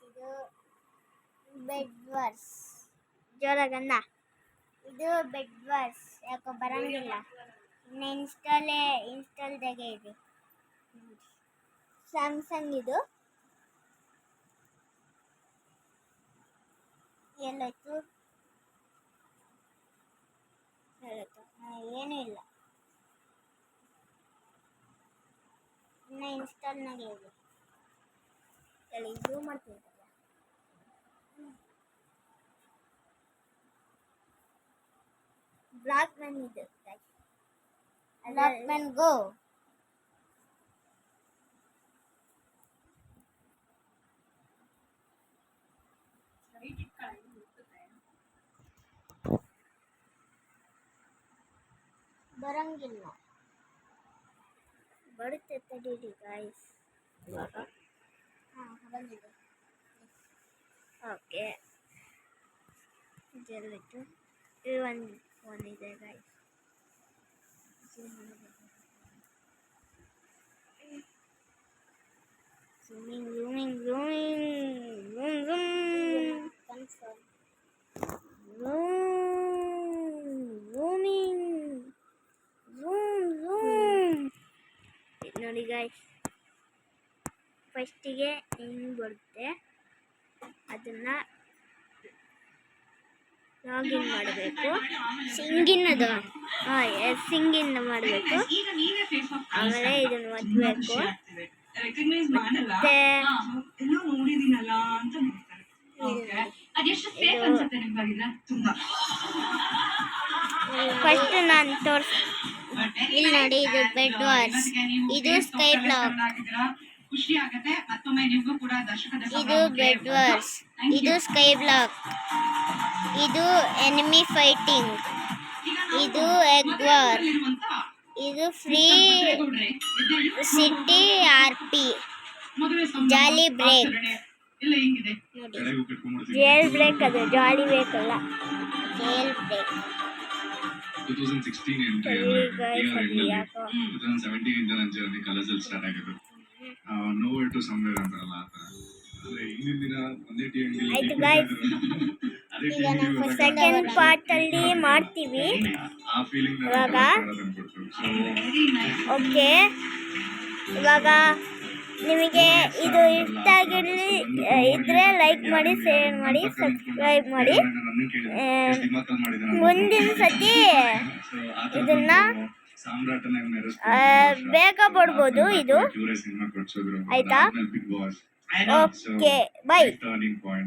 ಇದು bed verse ಜೋರಾಗನ್ನ ಇದು bed verse ಯಾಕೋ ಬರಂಗಿಲ್ಲ. ಇನ್ನು ಇನ್ಸ್ಟಾಲ್ದಾಗೆ ಇದೆ. ಸ್ಯಾಮ್ಸಂಗ್ ಇದು ಎಲ್ಲಾಯ್ತು ಏನೂ ಇಲ್ಲ. ಇನ್ನು ಇನ್ಸ್ಟಾಲ್ನಾಗೆ ಇದೆ. ಹೇಳಿ ಝೂಮ್ ಮಾಡ್ತೀನಿ. ಬ್ಲಾಕ್ ಮ್ಯಾನ್ ಇದೆ. ಬ್ಲಾಕ್ ಮ್ಯಾನ್ ಗೋ. ಬರಂಗಿಲ್ಲ. ಬರುತ್ತೆ ತಡೀರಿ ಗಾಯ್ಸ್. ಇವಾಗ ಬಂದಿದೆ. ಓಕೆ ಇದೆಲ್ಲಿಟ್ಟು ಇದು ಒಂದು ಫೋನ್ ಇದೆ guys. Zooming zooming zooming zoom zoom console zooming zoom zoom. ಇದು ನೋಡಿ ಗಾಯ್ಸ್, ಫಸ್ಟಿಗೆ ಹಿಂಗೆ ಬರುತ್ತೆ, ಅದನ್ನು ಲಾಗಿನ್ ಮಾಡಬೇಕು. ಸಿಂಗಿನದು ಸಿಂಗಿನ್ ಮಾಡಬೇಕು. ಆಮೇಲೆ ಇದನ್ನು ಒತ್ತಬೇಕು. ಮತ್ತೆ ಫಸ್ಟ್ ನಾನು ಇಲ್ಲಿ ನೋಡಿ, ಇದು ಬೆಡ್ ವಾರ್ಸ್, ಇದು ಸ್ಕೈ ಬ್ಲಾಕ್, ಇದು ಬೆಡ್ ವಾರ್ಸ್, ಇದು ಸ್ಕೈ ಬ್ಲಾಕ್, ಇದು ಎನಿಮಿ ಫೈಟಿಂಗ್, ಇದು ಎಗ್ ವಾರ್, ಇದು ಫ್ರೀ ಸಿಟಿ RP, ಜಾಲಿ ಬ್ರೇಕ್. ಜೇಲ್ ಬ್ರೇಕ್, ಅದು ಜಾಲಿ ಬೇಕಲ್ಲ, ಜೇಲ್ ಬ್ರೇಕ್. 2016 ಎಂಟ್ರಿ ಯಾಕೋ 2017 ಇಂದ ನನ್ನ ಜರ್ನಿ ಕಲರ್ಸಲ್ಲಿ ಸ್ಟಾರ್ಟ್ ಆಗಿದ್ದು. ನೋವೇರ್ ಟು ಸಮ್ವೇರ್ ಅಂತಾರಲ್ಲ ಆ ಥರ. ಅಂದರೆ ಹಿಂದಿನ ದಿನ ಒಂದೇ ಟಿವಿಯಲ್ಲಿ ಆಯ್ತು ಗಾಯ್ಸ್, ಈಗ ನಾವು ಸೆಕೆಂಡ್ ಪಾರ್ಟ್ ಅಲ್ಲಿ ಮಾಡ್ತೀವಿ ಆ ಫೀಲಿಂಗ್ ಇವಾಗ. ಓಕೆ, ಇವಾಗ ನಿಮಗೆ ಇದು ಇಷ್ಟ ಇದ್ರೆ ಲೈಕ್ ಮಾಡಿ, ಶೇರ್ ಮಾಡಿ, ಸಬ್ಸ್ಕ್ರೈಬ್ ಮಾಡಿ. ಮುಂದಿನ ಸತಿ ಇದನ್ನ ಬೇಗ ಪಡ್ಬೋದು ಇದು. ಆಯ್ತಾ? Okay, by.